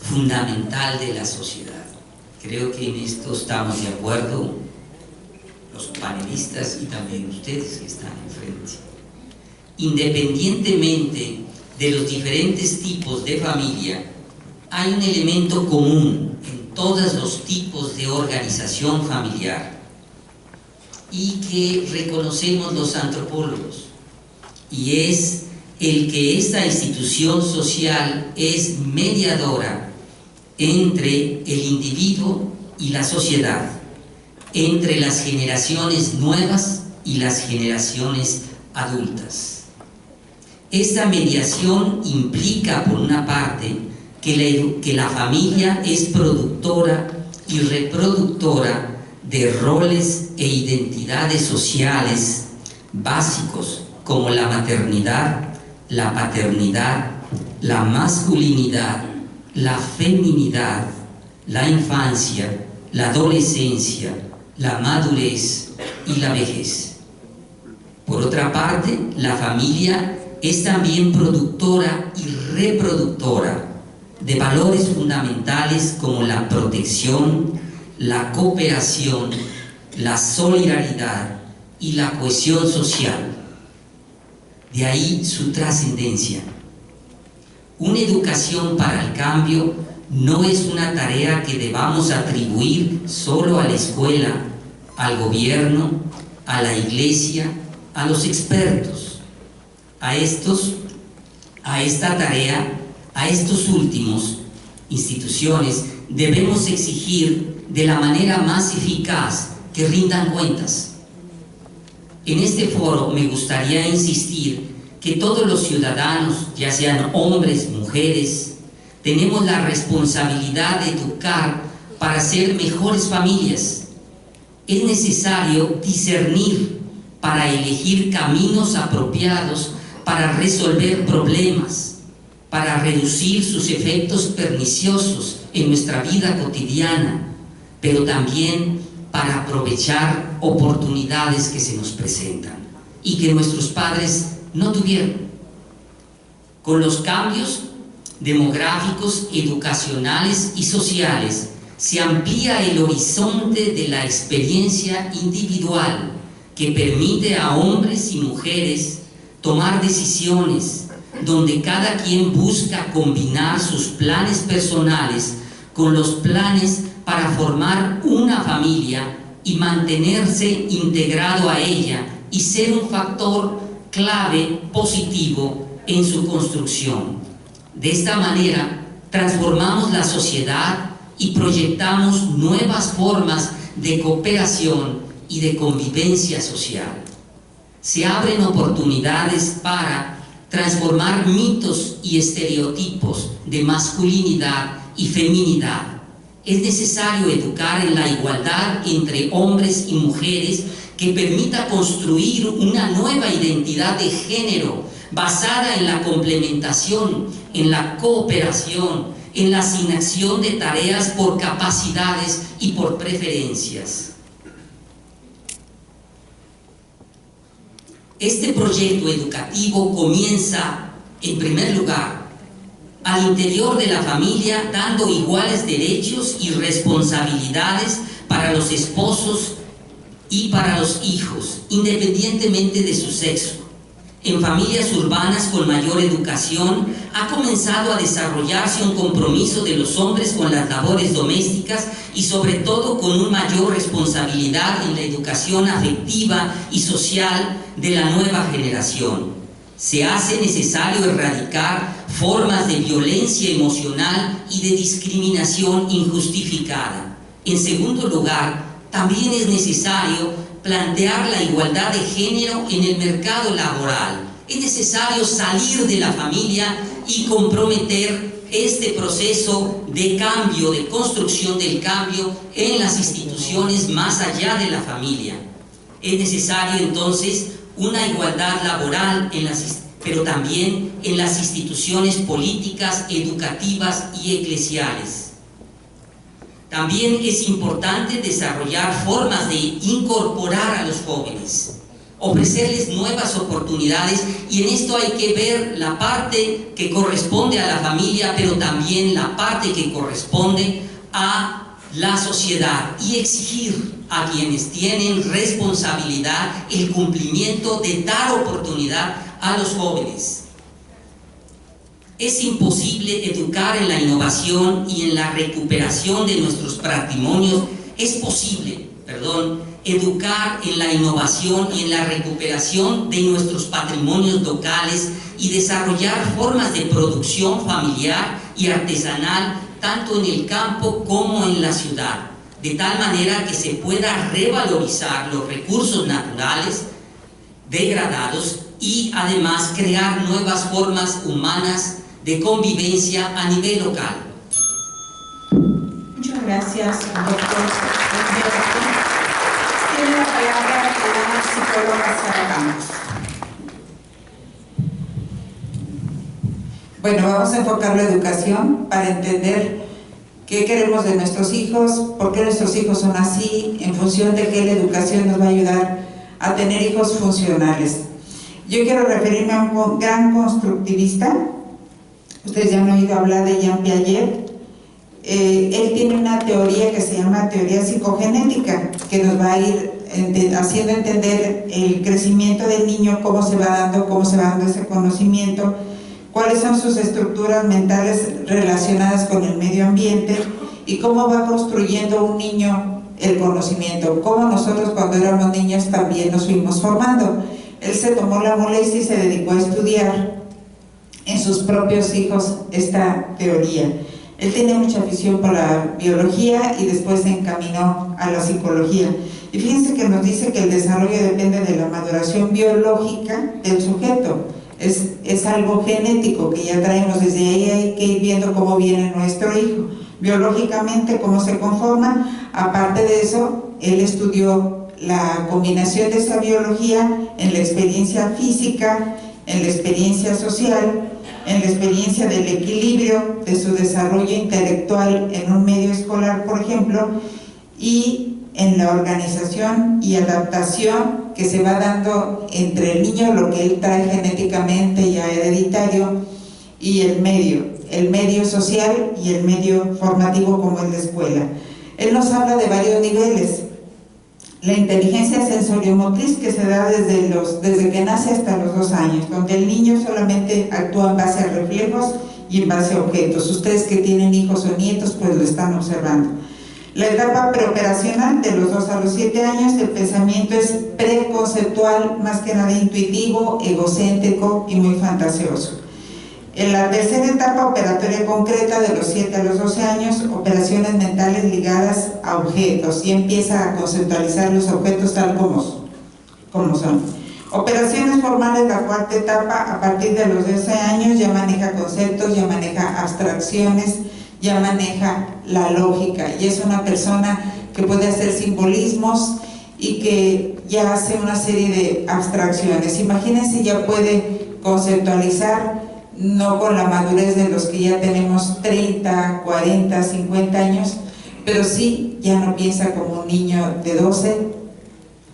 fundamental de la sociedad. Creo que en esto estamos de acuerdo los panelistas y también ustedes que están enfrente. Independientemente de los diferentes tipos de familia, hay un elemento común en todos los tipos de organización familiar y que reconocemos los antropólogos, y es el que esta institución social es mediadora entre el individuo y la sociedad, entre las generaciones nuevas y las generaciones adultas. Esta mediación implica, por una parte, que la familia es productora y reproductora de roles e identidades sociales básicos como la maternidad, la paternidad, la masculinidad, la feminidad, la infancia, la adolescencia, la madurez y la vejez. Por otra parte, la familia es también productora y reproductora de valores fundamentales como la protección, la cooperación, la solidaridad y la cohesión social. De ahí su trascendencia. Una educación para el cambio no es una tarea que debamos atribuir solo a la escuela, al gobierno, a la iglesia, a los expertos. A esta tarea, a estos últimos instituciones, debemos exigir de la manera más eficaz que rindan cuentas. En este foro me gustaría insistir que todos los ciudadanos, ya sean hombres, mujeres, tenemos la responsabilidad de educar para ser mejores familias. Es necesario discernir para elegir caminos apropiados para resolver problemas, para reducir sus efectos perniciosos en nuestra vida cotidiana, pero también para aprovechar oportunidades que se nos presentan y que nuestros padres no tuvieron. Con los cambios demográficos, educacionales y sociales, se amplía el horizonte de la experiencia individual que permite a hombres y mujeres tomar decisiones donde cada quien busca combinar sus planes personales con los planes para formar una familia y mantenerse integrado a ella y ser un factor clave positivo en su construcción. De esta manera transformamos la sociedad y proyectamos nuevas formas de cooperación y de convivencia social. Se abren oportunidades para transformar mitos y estereotipos de masculinidad y feminidad. Es necesario educar en la igualdad entre hombres y mujeres que permita construir una nueva identidad de género basada en la complementación, en la cooperación, en la asignación de tareas por capacidades y por preferencias. Este proyecto educativo comienza, en primer lugar, al interior de la familia, dando iguales derechos y responsabilidades para los esposos y para los hijos, independientemente de su sexo. En familias urbanas con mayor educación ha comenzado a desarrollarse un compromiso de los hombres con las labores domésticas y sobre todo con una mayor responsabilidad en la educación afectiva y social de la nueva generación. Se hace necesario erradicar formas de violencia emocional y de discriminación injustificada. En segundo lugar, también es necesario plantear la igualdad de género en el mercado laboral. Es necesario salir de la familia y comprometer este proceso de cambio, de construcción del cambio en las instituciones más allá de la familia. Es necesario entonces una igualdad laboral, pero también en las instituciones políticas, educativas y eclesiales. También es importante desarrollar formas de incorporar a los jóvenes. ofrecerles nuevas oportunidades, y en esto hay que ver la parte que corresponde a la familia, pero también la parte que corresponde a la sociedad, y exigir a quienes tienen responsabilidad el cumplimiento de dar oportunidad a los jóvenes. Es imposible educar en la innovación y en la recuperación de nuestros patrimonios. Es posible, educar en la innovación y en la recuperación de nuestros patrimonios locales y desarrollar formas de producción familiar y artesanal tanto en el campo como en la ciudad, de tal manera que se pueda revalorizar los recursos naturales degradados y además crear nuevas formas humanas de convivencia a nivel local. Muchas gracias, doctor. Tiene la palabra la psicóloga Sara Campos. Bueno, vamos a enfocar la educación para entender qué queremos de nuestros hijos, por qué nuestros hijos son así, en función de qué la educación nos va a ayudar a tener hijos funcionales. Yo quiero referirme a un gran constructivista. Ustedes ya han oído hablar de Jean Piaget. Él tiene una teoría que se llama teoría psicogenética, que nos va a ir haciendo entender el crecimiento del niño, cómo se va dando ese conocimiento, cuáles son sus estructuras mentales relacionadas con el medio ambiente y cómo va construyendo un niño el conocimiento, cómo nosotros cuando éramos niños también nos fuimos formando. Él se tomó la molestia y se dedicó a estudiar en sus propios hijos esta teoría. Él tenía mucha afición por la biología y después se encaminó a la psicología. Y fíjense que nos dice que el desarrollo depende de la maduración biológica del sujeto. Es algo genético que ya traemos, desde ahí hay que ir viendo cómo viene nuestro hijo. Biológicamente, cómo se conforma. Aparte de eso, él estudió la combinación de esa biología en la experiencia física, en la experiencia social, en la experiencia del equilibrio de su desarrollo intelectual en un medio escolar, por ejemplo, y en la organización y adaptación que se va dando entre el niño, lo que él trae genéticamente ya hereditario, y el medio social y el medio formativo como es la escuela. Él nos habla de varios niveles. La inteligencia sensoriomotriz, que se da desde que nace hasta los 2 años, donde el niño solamente actúa en base a reflejos y en base a objetos. Ustedes que tienen hijos o nietos pues lo están observando. La etapa preoperacional, de los 2 a los 7 años, el pensamiento es preconceptual, más que nada intuitivo, egocéntrico y muy fantasioso. En la tercera etapa operatoria concreta, de los 7 a los 12 años, operaciones mentales ligadas a objetos, y empieza a conceptualizar los objetos tal como son. Operaciones formales, la cuarta etapa, a partir de los 12 años ya maneja conceptos, ya maneja abstracciones, ya maneja la lógica, y es una persona que puede hacer simbolismos y que ya hace una serie de abstracciones. Imagínense, ya puede conceptualizar, no con la madurez de los que ya tenemos 30, 40, 50 años, pero sí ya no piensa como un niño de 12,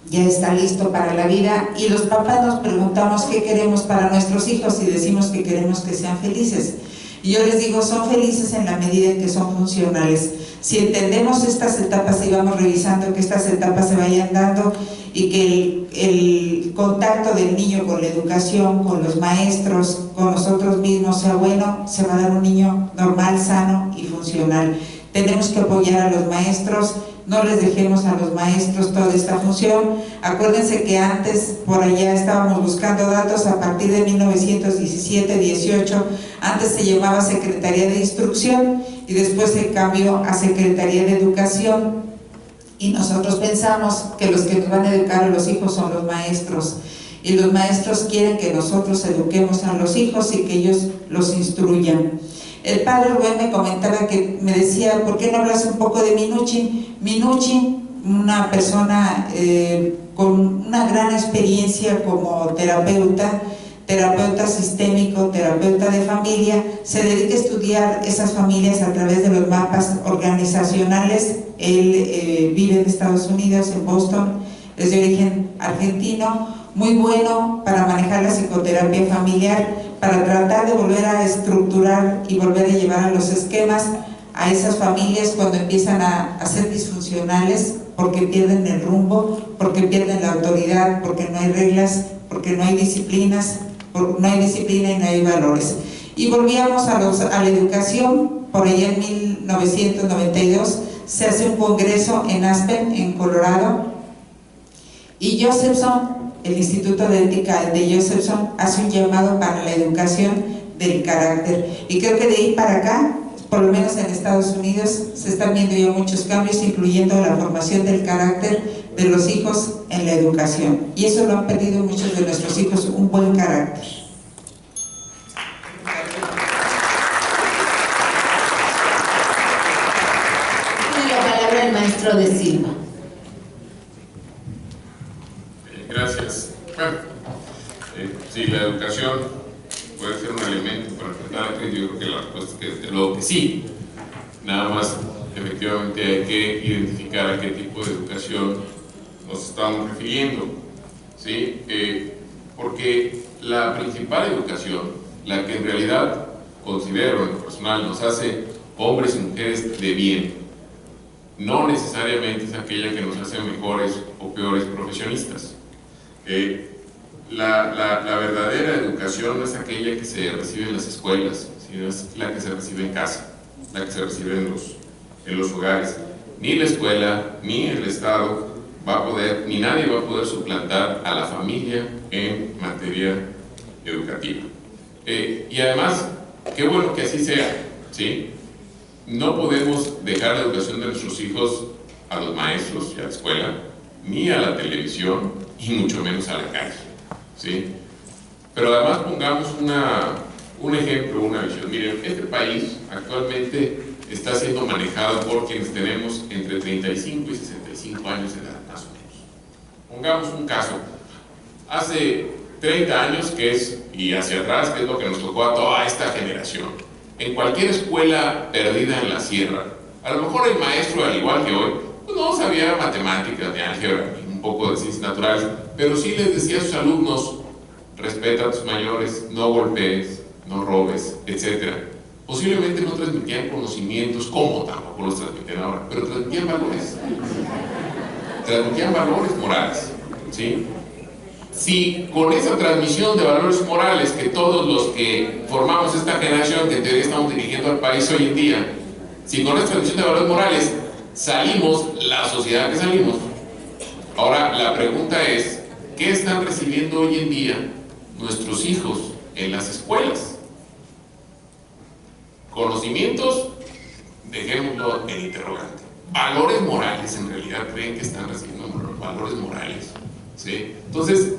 ya está listo para la vida. Y los papás nos preguntamos qué queremos para nuestros hijos y decimos que queremos que sean felices. Y yo les digo, son felices en la medida en que son funcionales. Si entendemos estas etapas y vamos revisando que estas etapas se vayan dando y que el contacto del niño con la educación, con los maestros, con nosotros mismos sea bueno, se va a dar un niño normal, sano y funcional. Tenemos que apoyar a los maestros, no les dejemos a los maestros toda esta función. Acuérdense que antes, por allá estábamos buscando datos, a partir de 1917-18, antes se llamaba Secretaría de Instrucción y después se cambió a Secretaría de Educación, y nosotros pensamos que los que nos van a educar a los hijos son los maestros, y los maestros quieren que nosotros eduquemos a los hijos y que ellos los instruyan. El padre Rubén me comentaba, que me decía, ¿por qué no hablas un poco de Minuchin? Minuchin, una persona con una gran experiencia como terapeuta sistémico, terapeuta de familia, se dedica a estudiar esas familias a través de los mapas organizacionales. Él vive en Estados Unidos, en Boston, es de origen argentino, muy bueno para manejar la psicoterapia familiar, para tratar de volver a estructurar y volver a llevar a los esquemas a esas familias cuando empiezan a ser disfuncionales, porque pierden el rumbo, porque pierden la autoridad, porque no hay reglas, porque no hay disciplinas, porque no hay disciplina y no hay valores. Y volvíamos a la educación. Por allá en 1992 se hace un congreso en Aspen, en Colorado, y Josephson, el Instituto de Ética de Josephson, hace un llamado para la educación del carácter. Y creo que de ahí para acá, por lo menos en Estados Unidos, se están viendo ya muchos cambios, incluyendo la formación del carácter de los hijos en la educación. Y eso lo han perdido muchos de nuestros hijos, un buen carácter. El maestro de Silva. Gracias. Bueno, sí, la educación puede ser un elemento para enfrentar la crisis. Yo creo que la respuesta es que desde luego que sí. Nada más, efectivamente, hay que identificar a qué tipo de educación nos estamos refiriendo, ¿sí? Porque la principal educación, la que en realidad considero en lo personal nos hace hombres y mujeres de bien, no necesariamente es aquella que nos hace mejores o peores profesionistas. La verdadera educación no es aquella que se recibe en las escuelas, sino es la que se recibe en casa, la que se recibe en los hogares. Ni la escuela, ni el Estado va a poder, ni nadie va a poder suplantar a la familia en materia educativa. Y además, qué bueno que así sea, ¿sí? No podemos dejar la educación de nuestros hijos a los maestros y a la escuela, ni a la televisión, y mucho menos a la calle, ¿sí? Pero además pongamos un ejemplo, una visión. Miren, este país actualmente está siendo manejado por quienes tenemos entre 35 y 65 años de edad, más o menos. Pongamos un caso. Hace 30 años, y hacia atrás, que es lo que nos tocó a toda esta generación. En cualquier escuela perdida en la sierra, a lo mejor el maestro, al igual que hoy, pues no sabía matemáticas, ni álgebra, ni un poco de ciencias naturales, pero sí les decía a sus alumnos: respeta a tus mayores, no golpees, no robes, etc. Posiblemente no transmitían conocimientos, como tampoco los transmiten ahora, pero transmitían valores morales, ¿sí? Si con esa transmisión de valores morales que todos los que formamos esta generación, que en teoría estamos dirigiendo al país hoy en día, si con esa transmisión de valores morales salimos, la sociedad que salimos, ahora la pregunta es: ¿qué están recibiendo hoy en día nuestros hijos en las escuelas? Conocimientos, dejémoslo en interrogante. Valores morales, en realidad creen que están recibiendo valores morales, ¿sí? Entonces,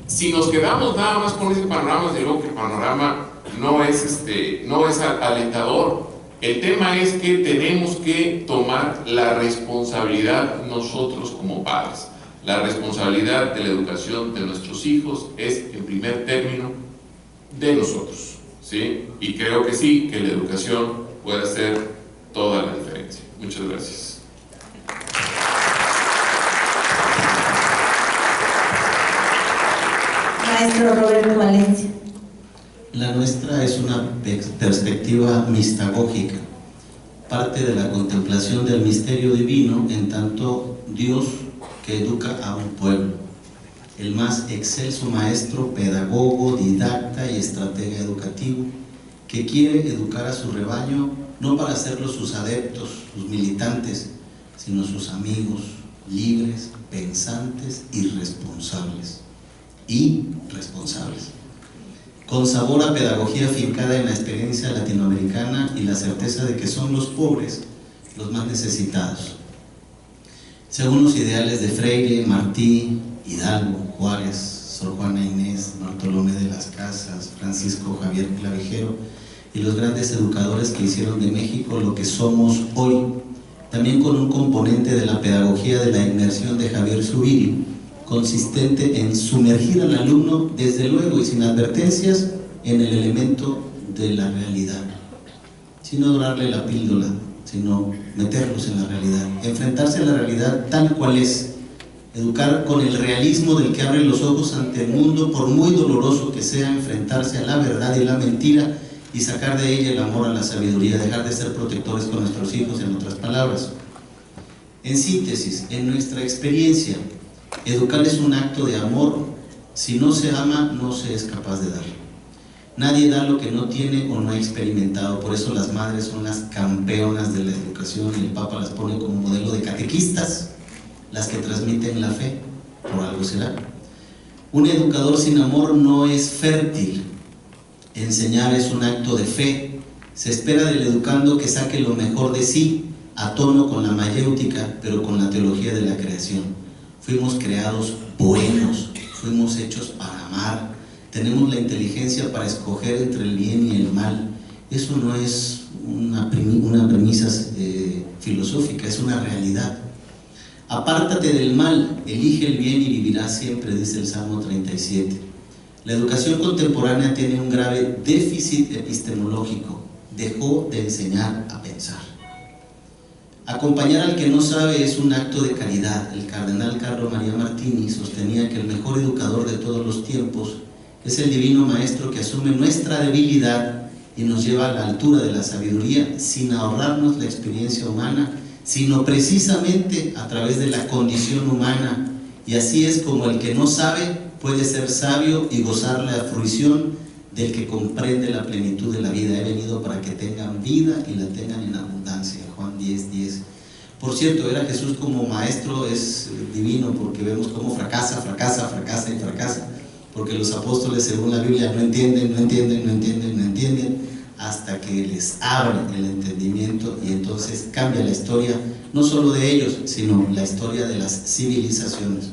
si nos quedamos nada más con ese panorama, digo que el panorama no es alentador. El tema es que tenemos que tomar la responsabilidad nosotros como padres. La responsabilidad de la educación de nuestros hijos es, en primer término, de nosotros, ¿sí? Y creo que sí, que la educación puede hacer toda la diferencia. Muchas gracias. Maestro Roberto Valencia. La nuestra es una perspectiva mistagógica, parte de la contemplación del misterio divino en tanto Dios que educa a un pueblo, el más excelso maestro, pedagogo, didacta y estratega educativo, que quiere educar a su rebaño no para hacerlos sus adeptos, sus militantes, sino sus amigos, libres, pensantes y responsables. Con sabor a pedagogía fincada en la experiencia latinoamericana y la certeza de que son los pobres los más necesitados. Según los ideales de Freire, Martí, Hidalgo, Juárez, Sor Juana Inés, Bartolomé de las Casas, Francisco Javier Clavijero y los grandes educadores que hicieron de México lo que somos hoy, también con un componente de la pedagogía de la inmersión de Javier Zubiri, consistente en sumergir al alumno, desde luego y sin advertencias, en el elemento de la realidad, sin dorarle la píldora, sino meterlos en la realidad, enfrentarse a la realidad tal cual es, Educar con el realismo del que abre los ojos ante el mundo, por muy doloroso que sea enfrentarse a la verdad y la mentira y sacar de ella el amor a la sabiduría, dejar de ser protectores con nuestros hijos, en otras palabras. En síntesis, en nuestra experiencia, educar es un acto de amor. Si no se ama, no se es capaz de dar. Nadie da lo que no tiene o no ha experimentado, por eso las madres son las campeonas de la educación y el Papa las pone como modelo de catequistas, las que transmiten la fe, por algo será. Un educador sin amor no es fértil. Enseñar es un acto de fe. Se espera del educando que saque lo mejor de sí, a tono con la mayéutica, pero con la teología de la creación. Fuimos creados buenos, fuimos hechos para amar, tenemos la inteligencia para escoger entre el bien y el mal. Eso no es una premisa filosófica, es una realidad. Apártate del mal, elige el bien y vivirás siempre, dice el Salmo 37. La educación contemporánea tiene un grave déficit epistemológico. Dejó de enseñar a pensar. Acompañar al que no sabe es un acto de caridad. El cardenal Carlo María Martini sostenía que el mejor educador de todos los tiempos es el divino maestro que asume nuestra debilidad y nos lleva a la altura de la sabiduría sin ahorrarnos la experiencia humana, sino precisamente a través de la condición humana. Y así es como el que no sabe puede ser sabio y gozar la fruición del que comprende la plenitud de la vida. He venido para que tengan vida y la tengan en abundancia. Juan 10:10. Por cierto, ver a Jesús como maestro es divino, porque vemos cómo fracasa, porque los apóstoles, según la Biblia, no entienden, hasta que les abre el entendimiento, y entonces cambia la historia, no solo de ellos, sino la historia de las civilizaciones.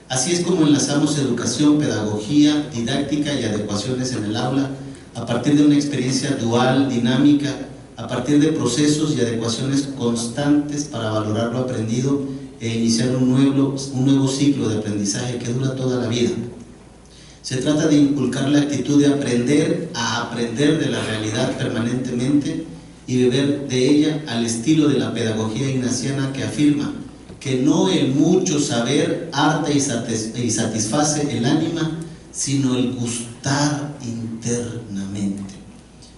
Así es como enlazamos educación, pedagogía, didáctica y adecuaciones en el aula, a partir de una experiencia dual, dinámica, a partir de procesos y adecuaciones constantes para valorar lo aprendido e iniciar un nuevo ciclo de aprendizaje que dura toda la vida. Se trata de inculcar la actitud de aprender a aprender de la realidad permanentemente y beber de ella al estilo de la pedagogía ignaciana, que afirma que no el mucho saber harta y satisface el ánima, sino el gustar internamente.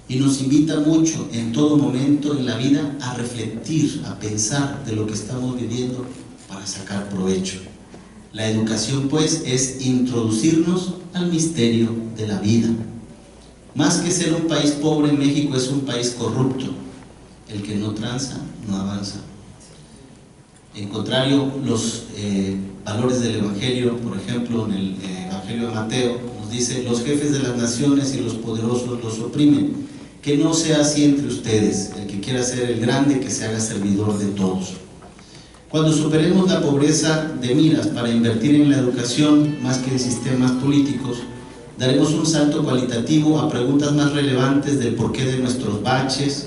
Y nos invita mucho en todo momento en la vida a refletir, a pensar de lo que estamos viviendo para sacar provecho. La educación, pues, es introducirnos al misterio de la vida. Más que ser un país pobre, México es un país corrupto. El que no tranza, no avanza. En contrario, los valores del Evangelio, por ejemplo, en el Evangelio de Mateo, nos dice: los jefes de las naciones y los poderosos los oprimen. Que no sea así entre ustedes. El que quiera ser el grande, que se haga servidor de todos. Cuando superemos la pobreza de miras para invertir en la educación más que en sistemas políticos, daremos un salto cualitativo a preguntas más relevantes del porqué de nuestros baches,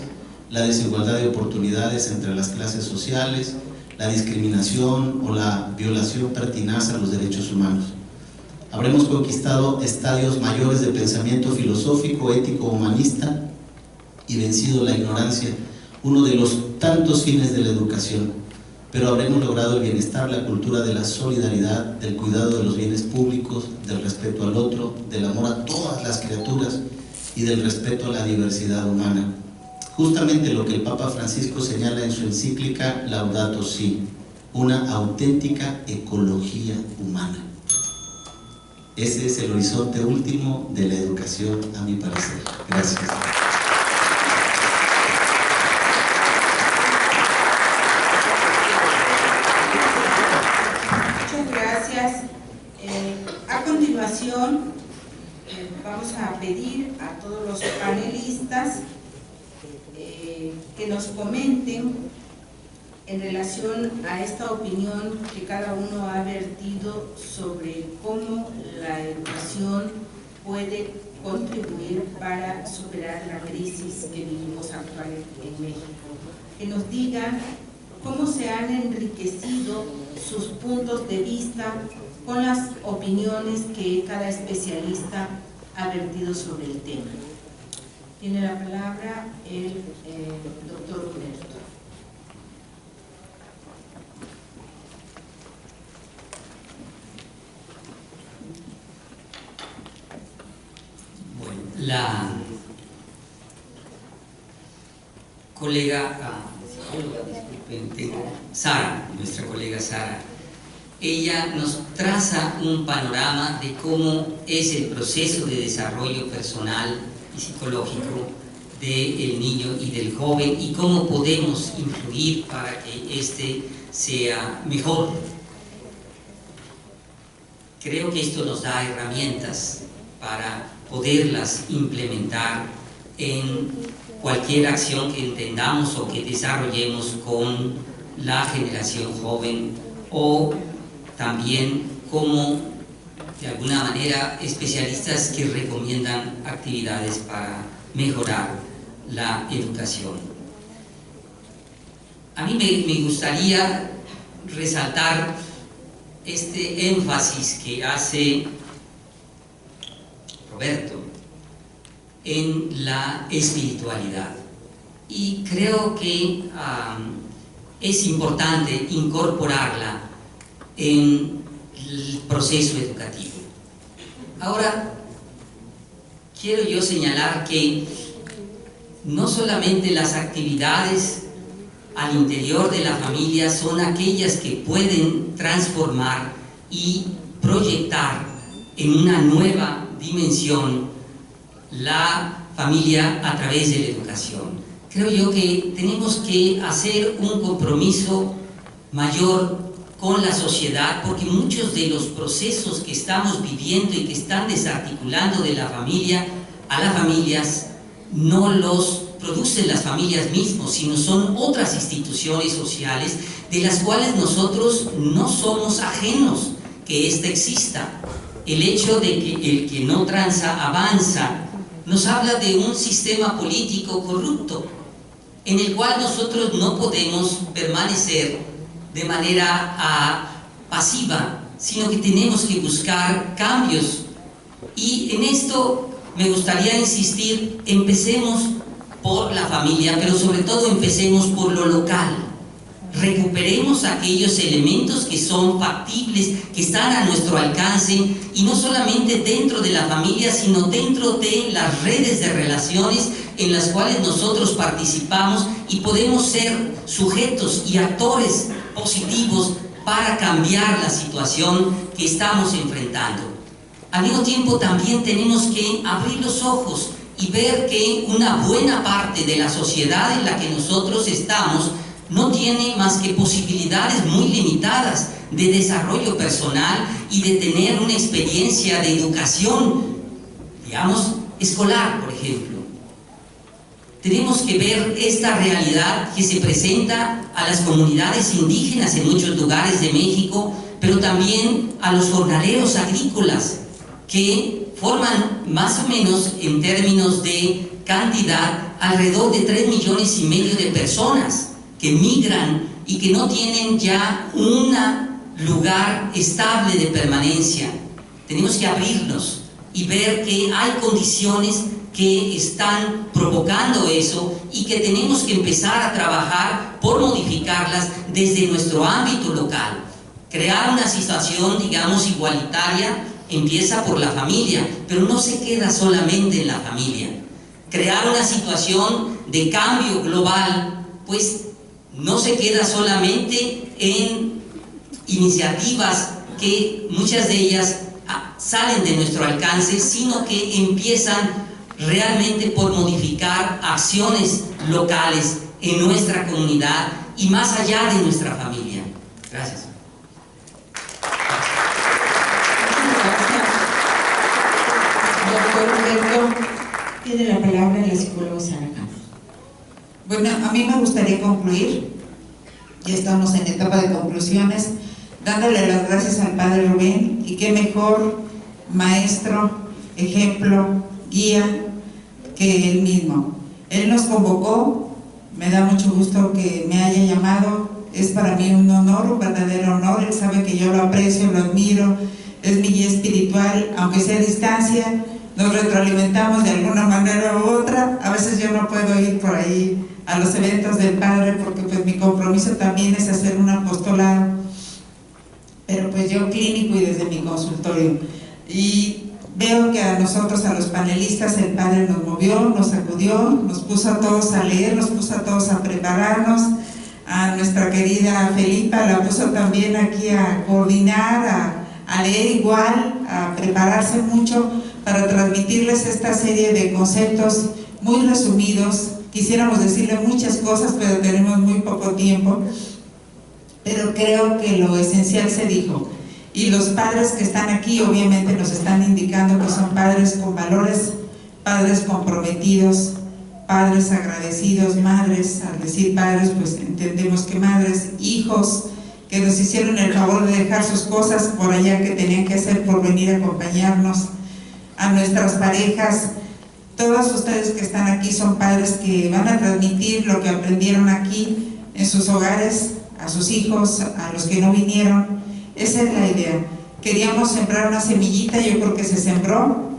la desigualdad de oportunidades entre las clases sociales, la discriminación o la violación pertinaz a los derechos humanos. Habremos conquistado estadios mayores de pensamiento filosófico, ético, humanista y vencido la ignorancia, uno de los tantos fines de la educación. Pero habremos logrado el bienestar, la cultura de la solidaridad, del cuidado de los bienes públicos, del respeto al otro, del amor a todas las criaturas y del respeto a la diversidad humana. Justamente lo que el Papa Francisco señala en su encíclica Laudato Si, una auténtica ecología humana. Ese es el horizonte último de la educación, a mi parecer. Gracias. Muchas gracias. A continuación, vamos a pedir a todos los panelistas que nos comenten en relación a esta opinión que cada uno ha vertido sobre cómo la educación puede contribuir para superar la crisis que vivimos actual en México. Que nos digan cómo se han enriquecido sus puntos de vista con las opiniones que cada especialista ha vertido sobre el tema. Tiene la palabra el doctor Humberto. la colega Sara, nuestra colega Sara, ella nos traza un panorama de cómo es el proceso de desarrollo personal y psicológico del niño y del joven y cómo podemos influir para que éste sea mejor. Creo que esto nos da herramientas para poderlas implementar en cualquier acción que entendamos o que desarrollemos con la generación joven, o también como de alguna manera especialistas que recomiendan actividades para mejorar la educación. A mí me gustaría resaltar este énfasis que hace Roberto en la espiritualidad, y creo que es importante incorporarla en el proceso educativo. Ahora, quiero yo señalar que no solamente las actividades al interior de la familia son aquellas que pueden transformar y proyectar en una nueva dimensión la familia a través de la educación. Creo yo que tenemos que hacer un compromiso mayor con la sociedad, porque muchos de los procesos que estamos viviendo y que están desarticulando de la familia a las familias no los producen las familias mismas, sino son otras instituciones sociales de las cuales nosotros no somos ajenos que ésta exista. El hecho de que el que no tranza avanza nos habla de un sistema político corrupto en el cual nosotros no podemos permanecer de manera pasiva, sino que tenemos que buscar cambios. Y en esto me gustaría insistir: empecemos por la familia, pero sobre todo empecemos por lo local. Recuperemos aquellos elementos que son factibles, que están a nuestro alcance, y no solamente dentro de la familia, sino dentro de las redes de relaciones en las cuales nosotros participamos, y podemos ser sujetos y actores positivos para cambiar la situación que estamos enfrentando. Al mismo tiempo, también tenemos que abrir los ojos y ver que una buena parte de la sociedad en la que nosotros estamos no tiene más que posibilidades muy limitadas de desarrollo personal y de tener una experiencia de educación, digamos, escolar, por ejemplo. Tenemos que ver esta realidad que se presenta a las comunidades indígenas en muchos lugares de México, pero también a los jornaleros agrícolas, que forman más o menos, en términos de cantidad, alrededor de 3,5 millones de personas que migran y que no tienen ya un lugar estable de permanencia. Tenemos que abrirnos y ver que hay condiciones que están provocando eso, y que tenemos que empezar a trabajar por modificarlas desde nuestro ámbito local. Crear una situación, digamos, igualitaria empieza por la familia, pero no se queda solamente en la familia. Crear una situación de cambio global, pues no se queda solamente en iniciativas que muchas de ellas salen de nuestro alcance, sino que empiezan realmente por modificar acciones locales en nuestra comunidad y más allá de nuestra familia. Gracias. Doctor Roberto, tiene la palabra la psicóloga Sara Campos. Bueno, a mí me gustaría concluir, ya estamos en etapa de conclusiones, dándole las gracias al Padre Rubén, y qué mejor maestro, ejemplo, guía que él mismo. Él nos convocó, me da mucho gusto que me haya llamado, es para mí un honor, un verdadero honor. Él sabe que yo lo aprecio, lo admiro, es mi guía espiritual, aunque sea a distancia, nos retroalimentamos de alguna manera u otra. A veces yo no puedo ir por ahí a los eventos del Padre porque pues mi compromiso también es hacer un apostolado, pero pues yo clínico y desde mi consultorio. Y Veo que a nosotros, a los panelistas, el Padre nos movió, nos sacudió, nos puso a todos a leer, nos puso a todos a prepararnos. A nuestra querida Felipa la puso también aquí a coordinar, a leer igual, a prepararse mucho para transmitirles esta serie de conceptos muy resumidos. Quisiéramos decirle muchas cosas, pero tenemos muy poco tiempo. Pero creo que lo esencial se dijo. Y los padres que están aquí obviamente nos están indicando que son padres con valores, padres comprometidos, padres agradecidos, madres, al decir padres pues entendemos que madres, hijos que nos hicieron el favor de dejar sus cosas por allá que tenían que hacer por venir a acompañarnos, a nuestras parejas. Todos ustedes que están aquí son padres que van a transmitir lo que aprendieron aquí en sus hogares, a sus hijos, a los que no vinieron. Esa es la idea. Queríamos sembrar una semillita, yo creo que se sembró.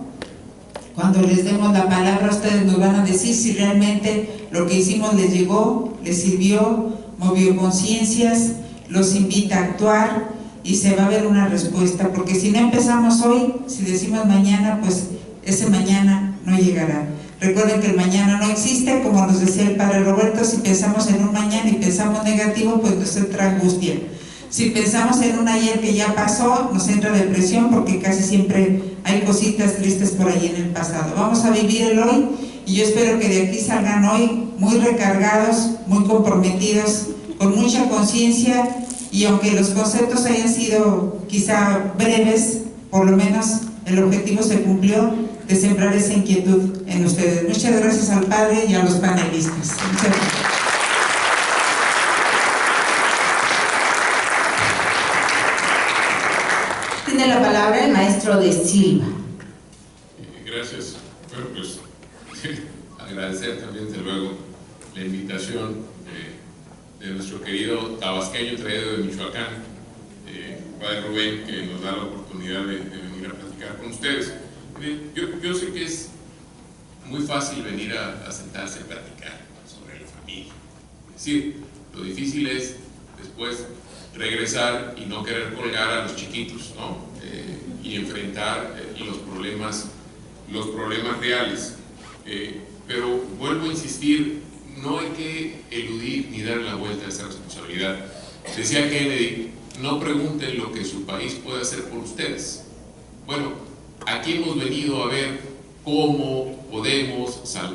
Cuando les demos la palabra, ustedes nos van a decir si realmente lo que hicimos les llegó, les sirvió, movió conciencias, los invita a actuar y se va a ver una respuesta. Porque si no empezamos hoy, si decimos mañana, pues ese mañana no llegará. Recuerden que el mañana no existe, como nos decía el Padre Roberto. Si pensamos en un mañana y pensamos negativo, pues nos entra angustia. Si pensamos en un ayer que ya pasó, nos entra depresión, porque casi siempre hay cositas tristes por ahí en el pasado. Vamos a vivir el hoy, y yo espero que de aquí salgan hoy muy recargados, muy comprometidos, con mucha conciencia, y aunque los conceptos hayan sido quizá breves, por lo menos el objetivo se cumplió, de sembrar esa inquietud en ustedes. Muchas gracias al Padre y a los panelistas. Muchas gracias. Tiene la palabra el maestro de Silva. Gracias. Bueno, pues agradecer también, desde luego, la invitación de nuestro querido tabasqueño traído de Michoacán, Padre Rubén, que nos da la oportunidad de venir a platicar con ustedes. Yo sé que es muy fácil venir a sentarse a platicar sobre la familia. Es decir, lo difícil es después regresar y no querer colgar a los chiquitos, ¿no? Y enfrentar los problemas reales. Pero vuelvo a insistir, no hay que eludir ni dar la vuelta a esa responsabilidad. Decía Kennedy, no pregunten lo que su país puede hacer por ustedes. Bueno, aquí hemos venido a ver cómo podemos salvar